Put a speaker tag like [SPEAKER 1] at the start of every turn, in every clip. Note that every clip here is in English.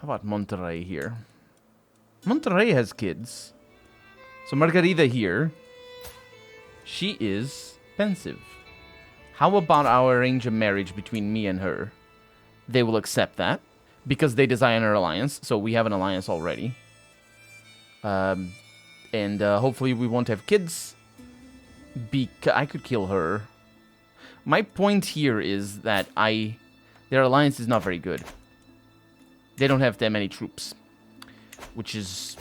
[SPEAKER 1] How about Monterrey here? Monterrey has kids. So Margarita here. She is pensive. How about I arrange a marriage between me and her? They will accept that because they desire an alliance. So we have an alliance already. And hopefully we won't have kids. I could kill her. My point here is that their alliance is not very good. They don't have that many troops. Which is,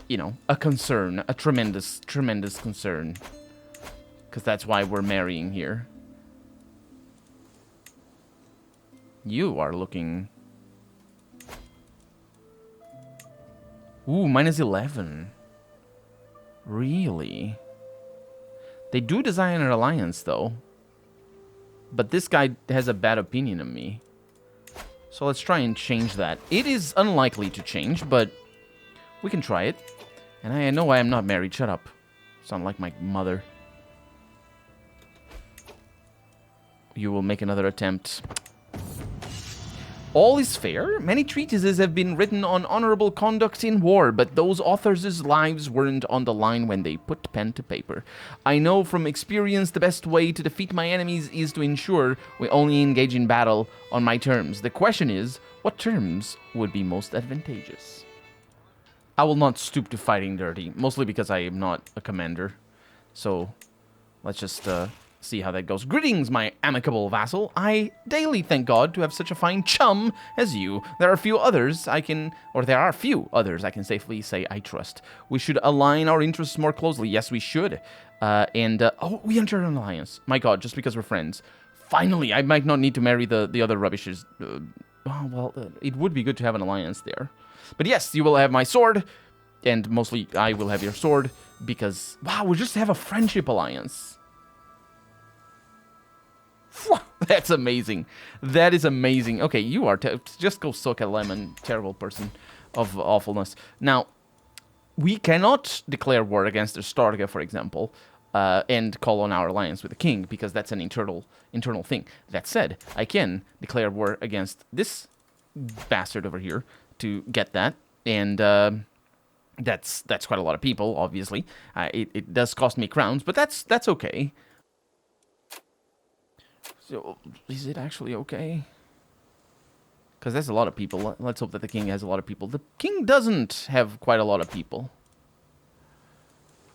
[SPEAKER 1] you know, a concern. A tremendous, tremendous concern. Because that's why we're marrying here. You are looking... Ooh, minus 11. Really? They do design an alliance, though. But this guy has a bad opinion of me. So let's try and change that. It is unlikely to change, but we can try it. And I know I am not married. Shut up. Sound like my mother. You will make another attempt. All is fair. Many treatises have been written on honorable conduct in war, but those authors' lives weren't on the line when they put pen to paper. I know from experience the best way to defeat my enemies is to ensure we only engage in battle on my terms. The question is, what terms would be most advantageous? I will not stoop to fighting dirty, mostly because I am not a commander. So, let's just see how that goes. Greetings, my amicable vassal. I daily thank God to have such a fine chum as you. There are few others I can safely say I trust. We should align our interests more closely. Yes, we should. Oh, we entered an alliance. My God, just because we're friends. Finally, I might not need to marry the other rubbishes. It would be good to have an alliance there. But yes, you will have my sword, and mostly I will have your sword, because, wow, we just have a friendship alliance. That's amazing. That is amazing. Okay, you are... just go soak a lemon. Terrible person of awfulness. Now, we cannot declare war against Astarga, for example, and call on our alliance with the king, because that's an internal thing. That said, I can declare war against this bastard over here to get that, and that's quite a lot of people, obviously. It does cost me crowns, but that's okay. So, is it actually okay? Because there's a lot of people. Let's hope that the king has a lot of people. The king doesn't have quite a lot of people.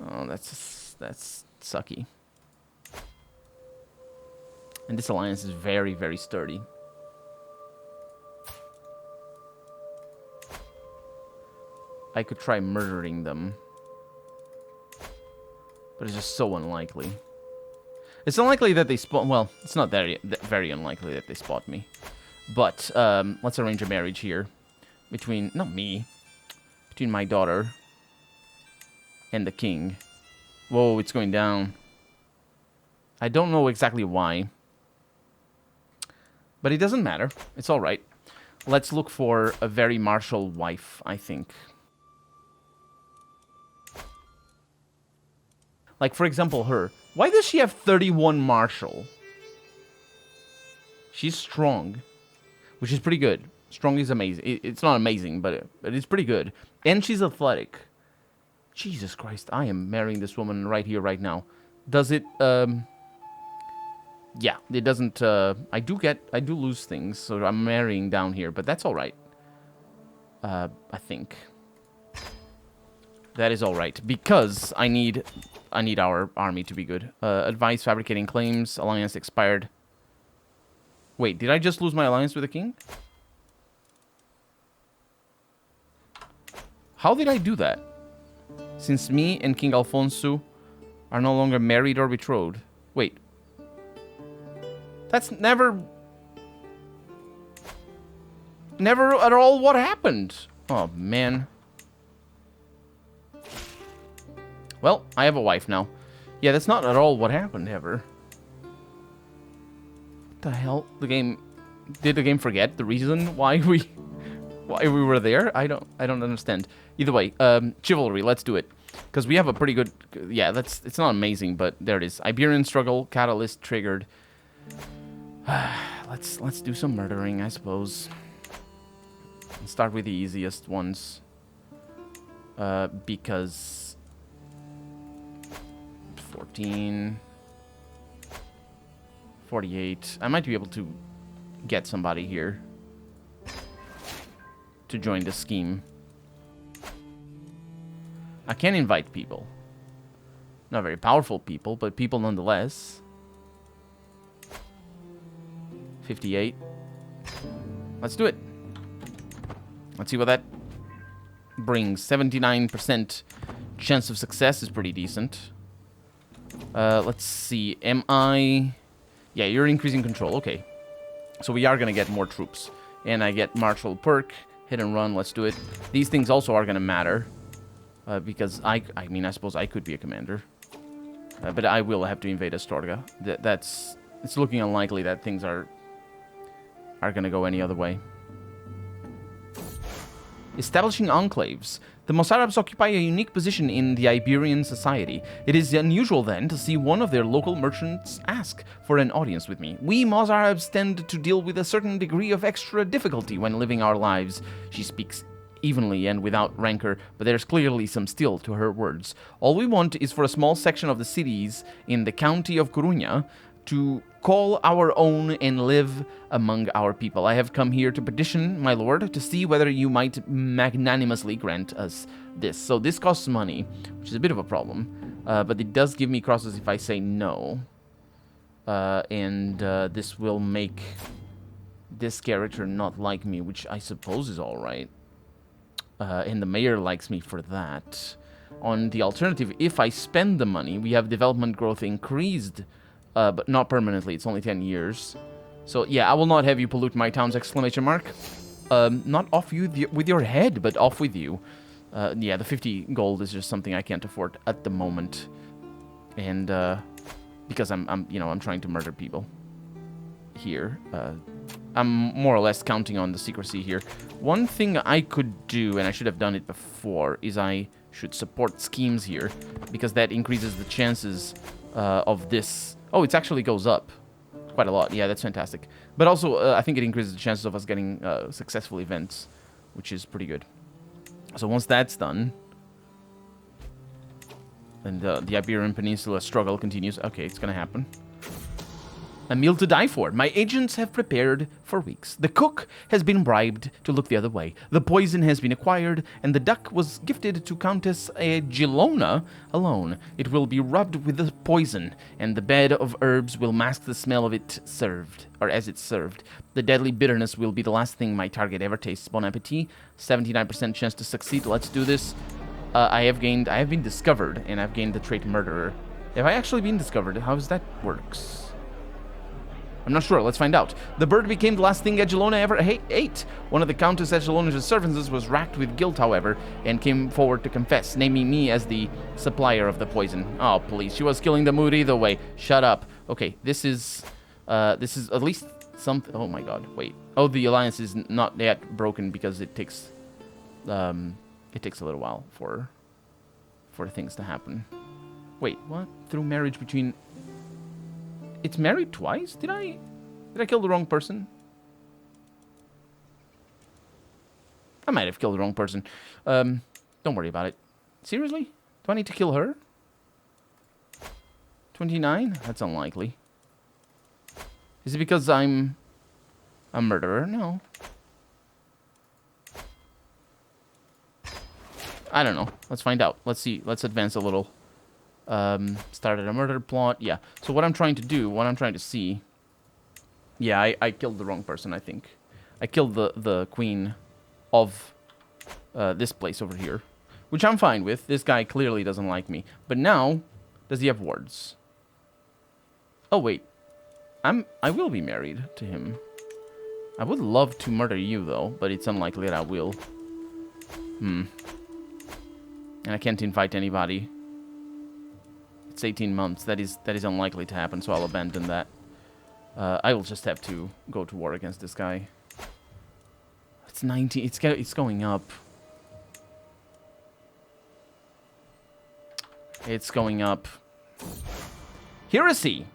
[SPEAKER 1] Oh, that's sucky. And this alliance is very, very sturdy. I could try murdering them. But it's just so unlikely. It's unlikely that they spot... Well, it's not very unlikely that they spot me. But, let's arrange a marriage here. Between... Not me. Between my daughter and the king. Whoa, it's going down. I don't know exactly why. But it doesn't matter. It's alright. Let's look for a very martial wife, I think. Like, for example, her. Why does she have 31 martial? She's strong, which is pretty good. Strong is amazing. It's not amazing, but it's pretty good. And she's athletic. Jesus Christ, I am marrying this woman right here, right now. Does it, yeah, it doesn't, I do lose things, so I'm marrying down here, but that's alright. I think. That is alright, because I need our army to be good. Advice, fabricating claims, alliance expired. Wait, did I just lose my alliance with the king? How did I do that? Since me and King Alfonso are no longer married or betrothed. Wait. That's never at all what happened. Oh, man. Well, I have a wife now. Yeah, that's not at all what happened ever. What the hell? Did the game forget the reason why we were there? I don't understand. Either way, chivalry, let's do it. Because we have a pretty good... Yeah, it's not amazing, but there it is. Iberian struggle, catalyst triggered. Let's do some murdering, I suppose. Start with the easiest ones. Because 14, 48. I might be able to get somebody here to join the scheme. I can invite people. Not very powerful people, but people nonetheless. 58. Let's do it. Let's see what that brings. 79% chance of success is pretty decent. Let's see. Am I... Yeah, you're increasing control. Okay. So we are going to get more troops. And I get martial perk. Hit and run. Let's do it. These things also are going to matter. Because I mean, I suppose I could be a commander. But I will have to invade Astorga. It's looking unlikely that things are going to go any other way. Establishing enclaves. The Mozarabs occupy a unique position in the Iberian society. It is unusual, then, to see one of their local merchants ask for an audience with me. We Mozarabs tend to deal with a certain degree of extra difficulty when living our lives. She speaks evenly and without rancor, but there's clearly some steel to her words. All we want is for a small section of the cities in the county of Coruña to call our own and live among our people. I have come here to petition, my lord, to see whether you might magnanimously grant us this. So this costs money, which is a bit of a problem, but it does give me crosses if I say no. This will make this character not like me, which I suppose is alright. And the mayor likes me for that. On the alternative, if I spend the money, we have development growth increased, but not permanently. It's only 10 years. So, yeah, I will not have you pollute my town's exclamation mark. Not off you with your head, but off with you. Yeah, the 50 gold is just something I can't afford at the moment. And, because I'm trying to murder people here. I'm more or less counting on the secrecy here. One thing I could do, and I should have done it before, is I should support schemes here, because that increases the chances of this. Oh, it actually goes up quite a lot. Yeah, that's fantastic. But also, I think it increases the chances of us getting successful events, which is pretty good. So once that's done, and the Iberian Peninsula struggle continues. Okay, it's going to happen. A meal to die for. My agents have prepared for weeks. The cook has been bribed to look the other way. The poison has been acquired, and the duck was gifted to Countess Gilona alone. It will be rubbed with the poison, and the bed of herbs will mask the smell of it served, or as it's served. The deadly bitterness will be the last thing my target ever tastes. Bon appetit. 79% chance to succeed. Let's do this. I have been discovered, and I've gained the trait murderer. Have I actually been discovered? How does that works? I'm not sure. Let's find out. The bird became the last thing Agilona ever ate. One of the Countess Agilona's servants was racked with guilt, however, and came forward to confess, naming me as the supplier of the poison. Oh, please. She was killing the mood either way. Shut up. Okay, this is at least something. Oh my god, wait. Oh, the alliance is not yet broken because it takes a little while for things to happen. Wait, what? Through marriage between... It's married twice? Did I kill the wrong person? I might have killed the wrong person. Don't worry about it. Seriously? Do I need to kill her? 29? That's unlikely. Is it because I'm a murderer? No. I don't know. Let's find out. Let's see. Let's advance a little. Started a murder plot. Yeah. So what I'm trying to see... Yeah, I killed the wrong person, I think. I killed the queen of this place over here. Which I'm fine with. This guy clearly doesn't like me. But now, does he have wards? Oh, wait. I will be married to him. I would love to murder you, though. But it's unlikely that I will. And I can't invite anybody. It's 18 months. That is unlikely to happen, so I'll abandon that. I will just have to go to war against this guy. It's 19. It's going up. It's going up. Heresy.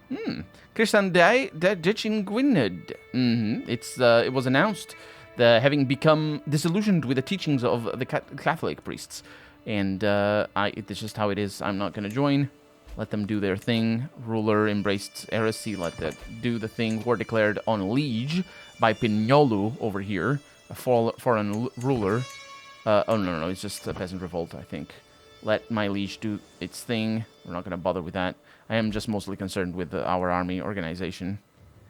[SPEAKER 1] Christian Ditching Gwynedd. It was announced having become disillusioned with the teachings of the Catholic priests. And it's just how it is. I'm not going to join. Let them do their thing. Ruler embraced heresy. Let that do the thing. War declared on liege by Pignolu over here, a foreign ruler. Oh, no, it's just a peasant revolt, I think. Let my liege do its thing. We're not going to bother with that. I am just mostly concerned with our army organization,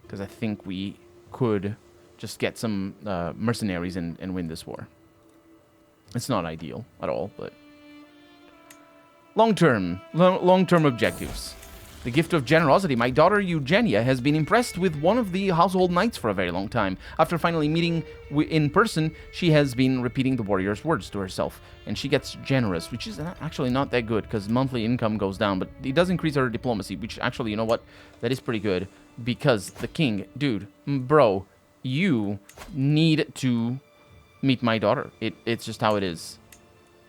[SPEAKER 1] because I think we could just get some mercenaries and win this war. It's not ideal at all, but... Long-term objectives. The gift of generosity. My daughter Eugenia has been impressed with one of the household knights for a very long time. After finally meeting in person, she has been repeating the warrior's words to herself. And she gets generous, which is actually not that good, because monthly income goes down, but it does increase her diplomacy, which actually, you know what? That is pretty good, because the king, dude, bro, you need to meet my daughter. It's just how it is.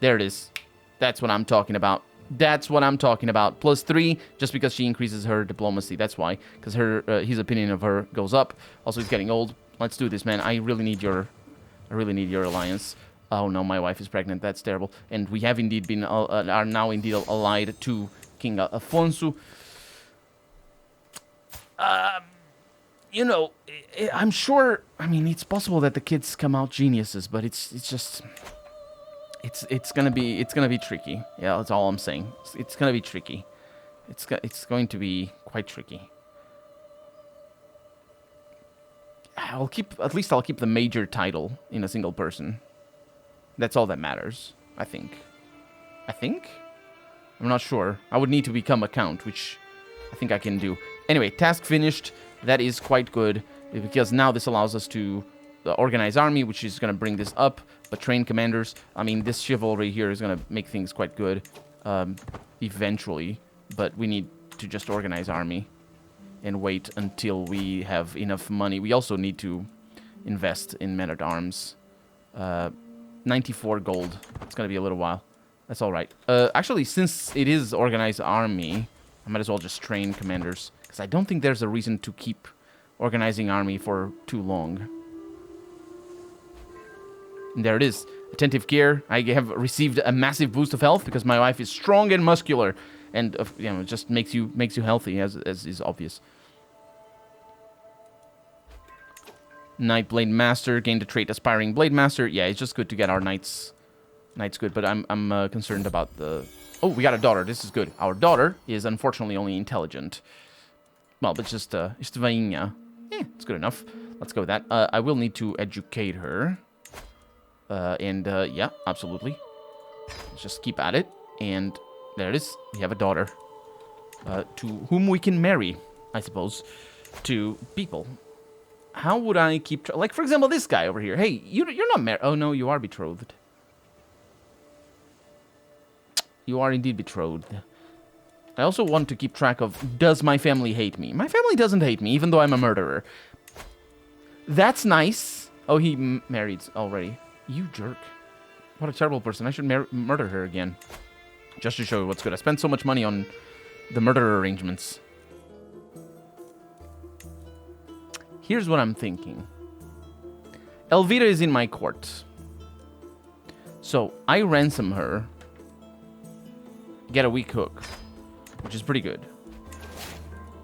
[SPEAKER 1] There it is. That's what I'm talking about. That's what I'm talking about. +3, just because she increases her diplomacy. That's why, because his opinion of her goes up. Also, he's getting old. Let's do this, man. I really need your alliance. Oh no, my wife is pregnant. That's terrible. And we have indeed been are now indeed allied to King Afonso. You know, I'm sure. I mean, it's possible that the kids come out geniuses, but it's just. It's gonna be tricky. Yeah, that's all I'm saying. It's gonna be tricky. It's going to be quite tricky. I'll keep the major title in a single person. That's all that matters. I think. I'm not sure. I would need to become a count, which I think I can do. Anyway, task finished. That is quite good because now this allows us to organize army, which is going to bring this up. But train commanders, I mean, this chivalry here is going to make things quite good eventually. But we need to just organize army and wait until we have enough money. We also need to invest in men-at-arms. 94 gold. It's going to be a little while. That's all right. Actually, since it is organized army, I might as well just train commanders. Because I don't think there's a reason to keep organizing army for too long. And there it is. Attentive care. I have received a massive boost of health because my wife is strong and muscular. And, you know, it just makes you healthy, as is obvious. Knight Blade Master. Gained the trait Aspiring Blade Master. Yeah, it's just good to get our knights good. But I'm concerned about the... Oh, we got a daughter. This is good. Our daughter is unfortunately only intelligent. Well, but just vainha. Yeah, it's good enough. Let's go with that. I will need to educate her. Yeah, absolutely. Let's just keep at it. And there it is. We have a daughter. To whom we can marry, I suppose. To people. How would I keep... Like, for example, this guy over here. Hey, you're not married. Oh, no, you are betrothed. You are indeed betrothed. I also want to keep track of, does my family hate me? My family doesn't hate me, even though I'm a murderer. That's nice. Oh, he married already. You jerk. What a terrible person. I should murder her again. Just to show you what's good. I spent so much money on the murder arrangements. Here's what I'm thinking. Elvira is in my court. So, I ransom her. Get a weak hook. Which is pretty good.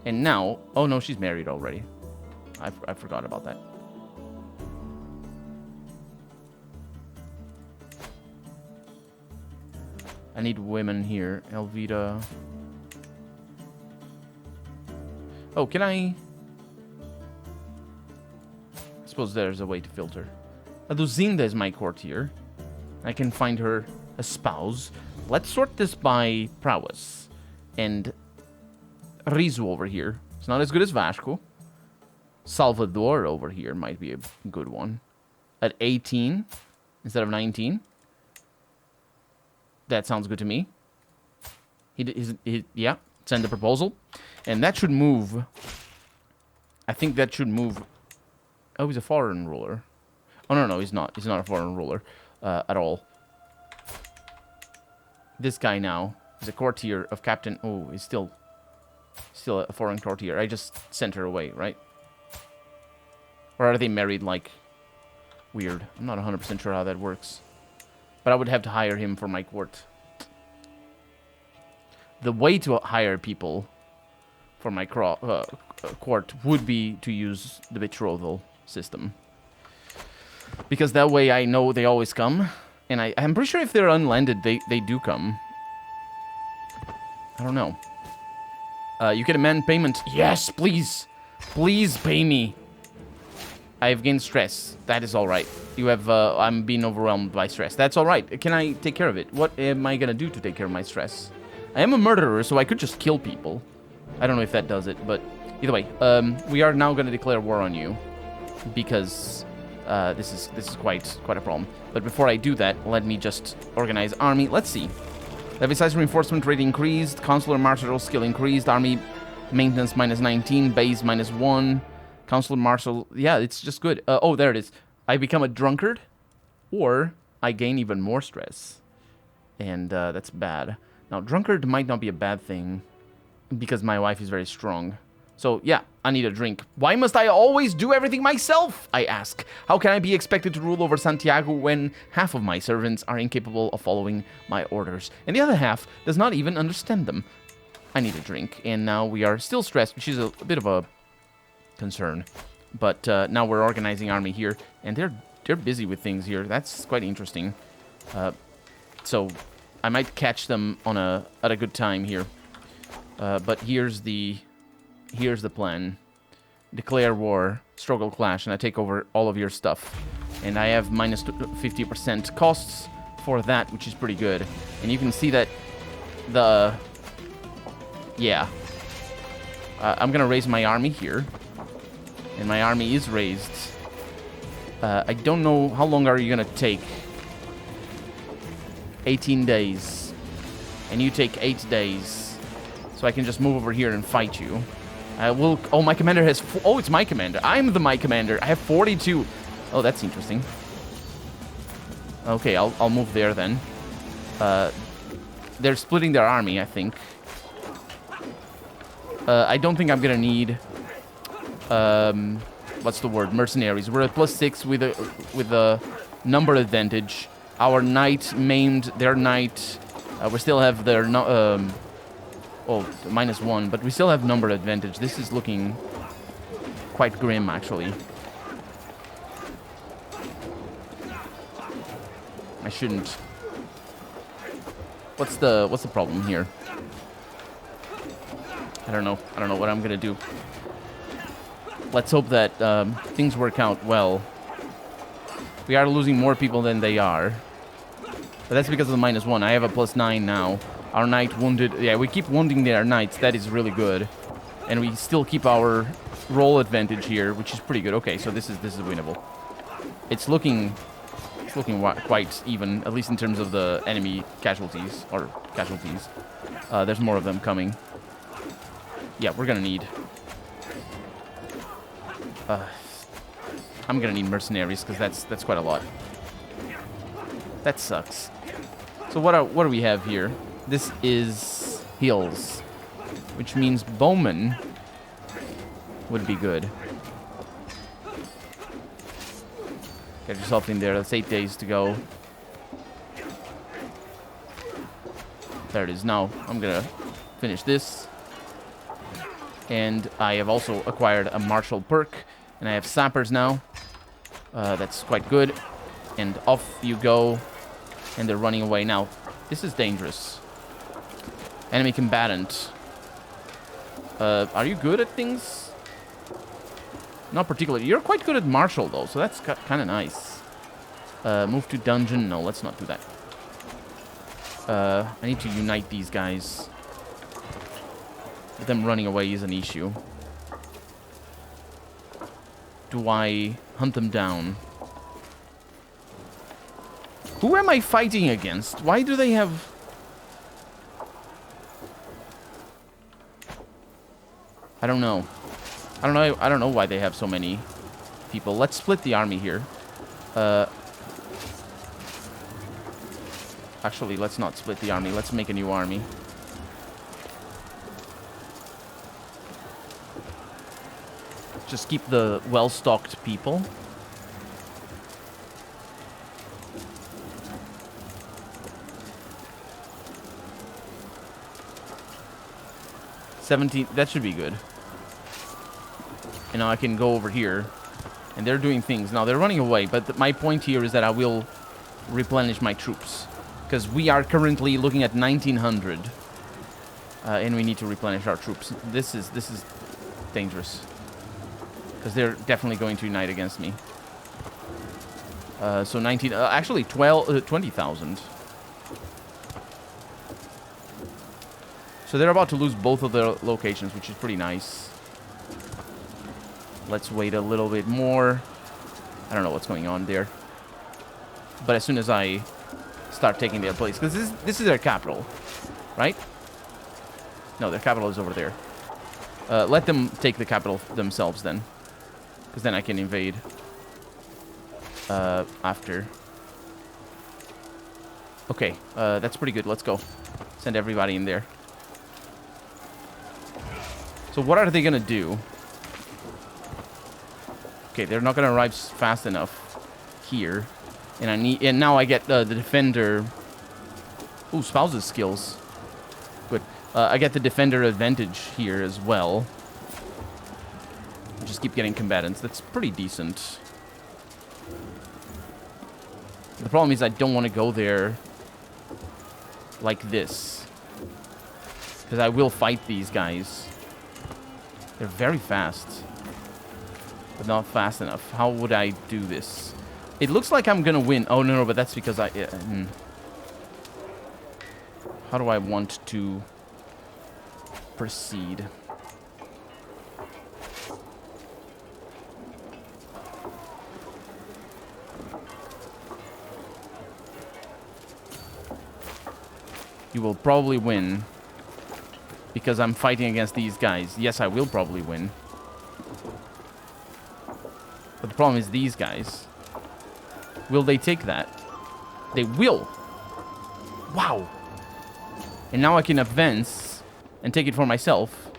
[SPEAKER 1] And now... Oh, no, she's married already. I forgot about that. I need women here. Elvira. Oh, can I suppose there's a way to filter. Lucinda is my courtier. I can find her a spouse. Let's sort this by prowess. And Rizu over here. It's not as good as Vasco. Salvador over here might be a good one. At 18 instead of 19. That sounds good to me. Yeah, send the proposal. And that should move. I think that should move. Oh, he's a foreign ruler. Oh, no, he's not. He's not a foreign ruler at all. This guy now is a courtier of Captain... Oh, he's still a foreign courtier. I just sent her away, right? Or are they married like... Weird. I'm not 100% sure how that works. But I would have to hire him for my court. The way to hire people for my court would be to use the betrothal system. Because that way I know they always come. And I'm pretty sure if they're unlanded, they do come. I don't know. You can amend payment. Yes, please. Please pay me. I have gained stress. That is all right. You have, I'm being overwhelmed by stress. That's all right. Can I take care of it? What am I going to do to take care of my stress? I am a murderer, so I could just kill people. I don't know if that does it, but either way, we are now going to declare war on you because this is quite a problem. But before I do that, let me just organize army. Let's see. Levy size reinforcement rate increased, consular marshal skill increased, army maintenance minus 19, base minus 1, consular marshal. Yeah, it's just good. Oh, there it is. I become a drunkard, or I gain even more stress, and that's bad. Now, drunkard might not be a bad thing because my wife is very strong. So, yeah, I need a drink. Why must I always do everything myself? I ask. How can I be expected to rule over Santiago when half of my servants are incapable of following my orders, and the other half does not even understand them? I need a drink, and now we are still stressed, which is a bit of a concern. But now we're organizing army here, and they're busy with things here. That's quite interesting. So I might catch them on at a good time here. But here's the plan. Declare war, struggle clash, and I take over all of your stuff. And I have minus 50% costs for that, which is pretty good. And you can see that yeah. I'm gonna raise my army here. And my army is raised. I don't know, how long are you gonna take? 18 days. And you take 8 days. So I can just move over here and fight you. I will... Oh, my commander has... Oh, it's my commander. I'm my commander. I have 42. Oh, that's interesting. Okay, I'll move there then. They're splitting their army, I think. I don't think I'm gonna need... what's the word? Mercenaries. We're at +6 with a number advantage. Our knight maimed their knight. We still have their... Oh, -1, but we still have number advantage. This is looking quite grim, actually. I shouldn't. What's the problem here? I don't know. I don't know what I'm gonna do. Let's hope that things work out well. We are losing more people than they are. But that's because of the -1. I have a +9 now. Our knight wounded... Yeah, we keep wounding their knights. That is really good. And we still keep our roll advantage here, which is pretty good. Okay, so this is winnable. It's looking quite even, at least in terms of the enemy casualties. There's more of them coming. Yeah, we're gonna need... I'm gonna need mercenaries, because that's quite a lot. That sucks. So what do we have here? This is hills, which means bowmen would be good. Get yourself in there. That's 8 days to go. There it is. Now I'm gonna finish this. And I have also acquired a martial perk, and I have sappers now. That's quite good. And off you go. And they're running away now. This is dangerous. Enemy combatant. Are you good at things? Not particularly. You're quite good at martial, though, so that's kind of nice. Move to dungeon. No, let's not do that. I need to unite these guys. But them running away is an issue. Do I hunt them down? Who am I fighting against? Why do they have... I don't know. I don't know why they have so many people. Let's split the army here. Actually, let's not split the army. Let's make a new army. Just keep the well-stocked people. 17, that should be good. And now I can go over here. And they're doing things. Now, they're running away, but my point here is that I will replenish my troops. Because we are currently looking at 1900. And we need to replenish our troops. This is dangerous. Because they're definitely going to unite against me. So 19... actually, 20,000. So they're about to lose both of their locations, which is pretty nice. Let's wait a little bit more. I don't know what's going on there. But as soon as I start taking their place... Because this is their capital, right? No, their capital is over there. Let them take the capital themselves then. Because then I can invade after. Okay, that's pretty good. Let's go. Send everybody in there. So what are they going to do? Okay, they're not going to arrive fast enough here. And now I get the defender. Ooh, spouses skills. Good. I get the defender advantage here as well. Just keep getting combatants. That's pretty decent. The problem is I don't want to go there like this. Because I will fight these guys. They're very fast. But not fast enough. How would I do this? It looks like I'm gonna win. Oh, no, but that's because I... How do I want to proceed? You will probably win. Because I'm fighting against these guys. Yes, I will probably win. But the problem is these guys. Will they take that? They will. Wow. And now I can advance and take it for myself.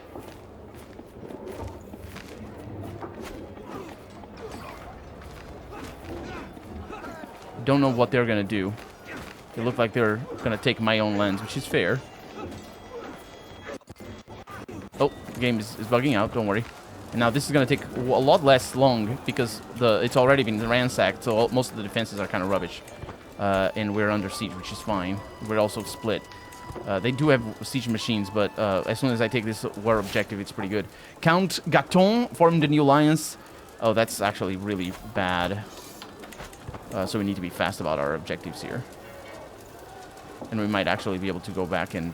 [SPEAKER 1] Don't know what they're going to do. They look like they're going to take my own lands, which is fair. Oh, the game is bugging out. Don't worry. And now this is going to take a lot less long because it's already been ransacked, so most of the defenses are kind of rubbish. And we're under siege, which is fine. We're also split. They do have siege machines, but as soon as I take this war objective, it's pretty good. Count Gaton formed a new alliance. Oh, that's actually really bad. So we need to be fast about our objectives here. And we might actually be able to go back and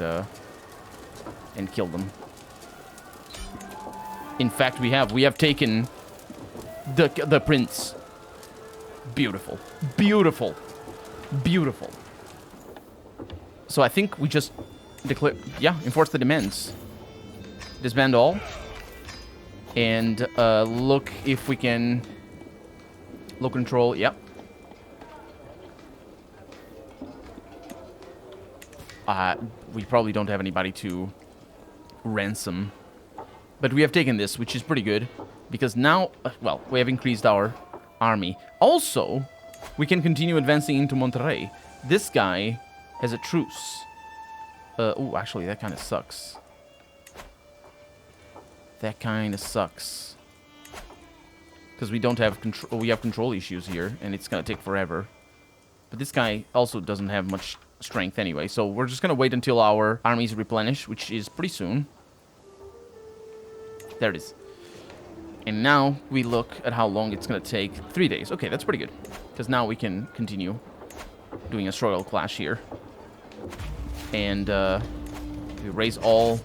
[SPEAKER 1] kill them. In fact, we have taken the prince. Beautiful. Beautiful. Beautiful. So I think we just declare... Yeah, enforce the demands. Disband all. And look if we can... Low control, yep. We probably don't have anybody to ransom. But we have taken this, which is pretty good. Because now, well, we have increased our army. Also, we can continue advancing into Monterrey. This guy has a truce. Oh, actually, that kind of sucks. That kind of sucks. Because we don't have control. We have control issues here, and it's going to take forever. But this guy also doesn't have much strength anyway. So we're just going to wait until our armies replenish, which is pretty soon. There it is. And now we look at how long it's going to take. 3 days. Okay, that's pretty good. Because now we can continue doing a royal clash here. And we raise all.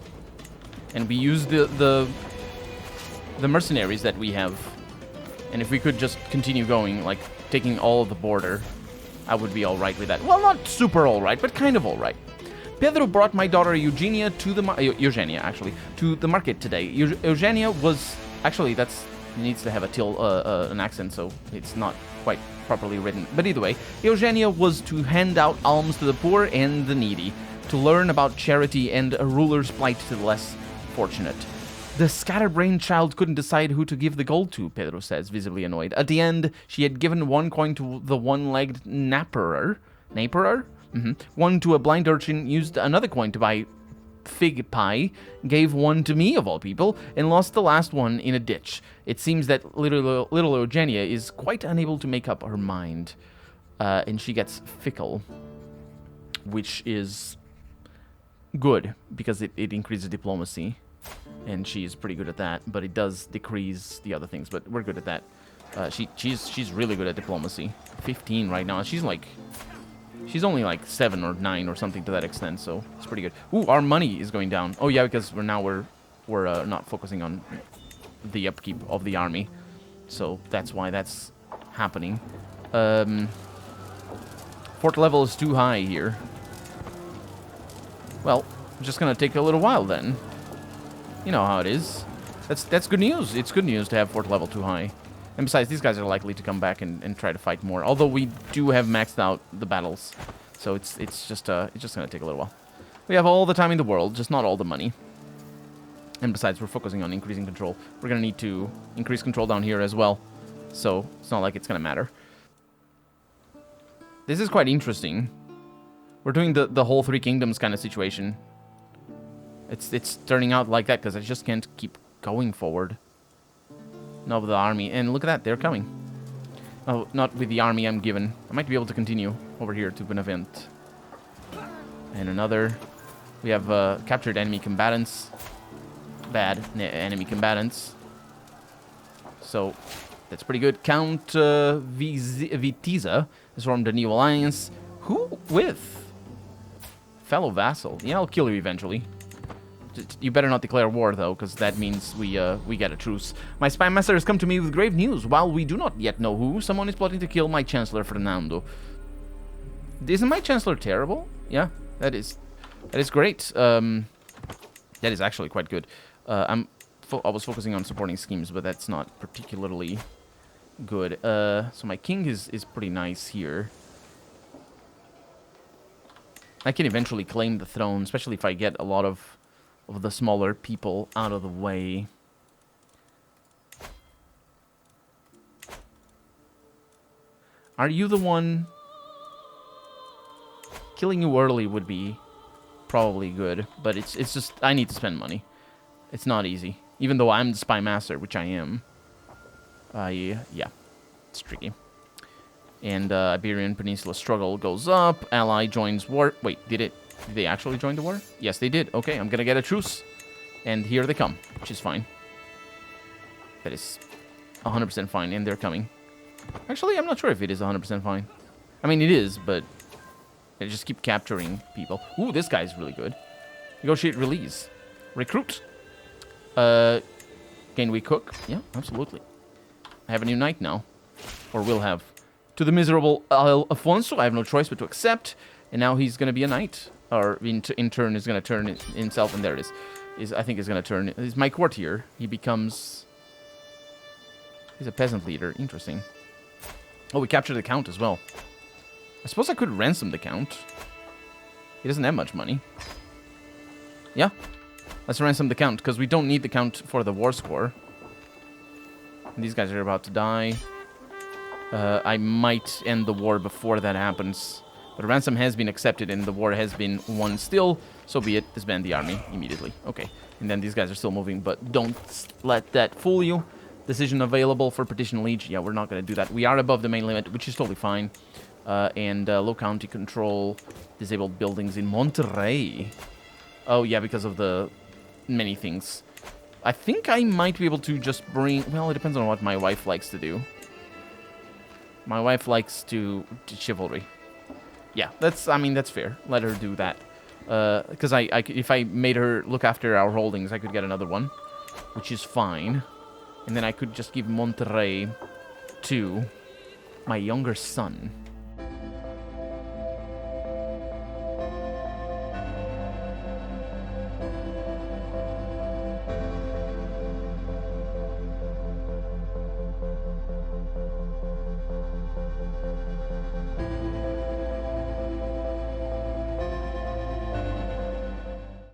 [SPEAKER 1] And we use the mercenaries that we have. And if we could just continue going, like taking all of the border, I would be alright with that. Well, not super alright, but kind of alright. Pedro brought my daughter Eugenia to the market today. Eugenia was actually it needs to have an accent, so it's not quite properly written. But either way, Eugenia was to hand out alms to the poor and the needy, to learn about charity and a ruler's plight to the less fortunate. The scatterbrained child couldn't decide who to give the gold to, Pedro says, visibly annoyed. At the end, she had given one coin to the one-legged naperer. Naperer? One to a blind urchin, used another coin to buy fig pie, gave one to me, of all people, and lost the last one in a ditch. It seems that little Eugenia is quite unable to make up her mind, and she gets fickle, which is good, because it increases diplomacy, and she is pretty good at that, but it does decrease the other things, but we're good at that. She's really good at diplomacy. 15 right now. She's only like 7 or 9 or something to that extent, so it's pretty good. Ooh, our money is going down. Oh yeah, because we're not focusing on the upkeep of the army, so that's why that's happening. Fort level is too high here. Well, just gonna take a little while then. You know how it is. That's good news. It's good news to have fort level too high. And besides, these guys are likely to come back and try to fight more. Although we do have maxed out the battles, so it's just gonna take a little while. We have all the time in the world, just not all the money. And besides, we're focusing on increasing control. We're gonna need to increase control down here as well, so it's not like it's gonna matter. This is quite interesting. We're doing the whole Three Kingdoms kind of situation. It's turning out like that because I just can't keep going forward. Not with the army. And look at that, they're coming. Oh, not with the army I'm given. I might be able to continue over here to Benevent. And another. We have captured enemy combatants. Bad enemy combatants. So, that's pretty good. Count Vitiza has formed a new alliance. Who with? Fellow vassal. Yeah, I'll kill you eventually. You better not declare war, though, because that means we get a truce. My spy master has come to me with grave news. While we do not yet know who, someone is plotting to kill my Chancellor Fernando. Isn't my Chancellor terrible? Yeah, that is great. That is actually quite good. I was focusing on supporting schemes, but that's not particularly good. So my king is pretty nice here. I can eventually claim the throne, especially if I get a lot of the smaller people out of the way. Are you the one? Killing you early would be probably good, but it's just I need to spend money. It's not easy, even though I'm the spy master, which I am. Yeah, it's tricky. And Iberian Peninsula struggle goes up. Ally joins war. Wait, did they actually join the war? Yes, they did. Okay, I'm gonna get a truce. And here they come, which is fine. That is 100% fine, and they're coming. Actually, I'm not sure if it is 100% fine. I mean, it is, but they just keep capturing people. Ooh, this guy's really good. Negotiate release. Recruit. Can we cook? Yeah, absolutely. I have a new knight now. Or will have. To the miserable Alfonso, I have no choice but to accept. And now he's going to be a knight. Or in turn is going to turn himself. And there it is. I think he's going to turn. He's my courtier. He becomes... He's a peasant leader. Interesting. Oh, we captured the count as well. I suppose I could ransom the count. He doesn't have much money. Yeah. Let's ransom the count, because we don't need the count for the war score. And these guys are about to die. I might end the war before that happens. But ransom has been accepted and the war has been won still. So be it. Disband the army immediately. Okay. And then these guys are still moving, but don't let that fool you. Decision available for Petition Liege. Yeah, we're not going to do that. We are above the main limit, which is totally fine. And low county control. Disabled buildings in Monterrey. Oh, yeah, because of the many things. I think I might be able to just bring... Well, it depends on what my wife likes to do. My wife likes to chivalry. Yeah, that's fair. Let her do that. Because if I made her look after our holdings, I could get another one. Which is fine. And then I could just give Monterrey to my younger son.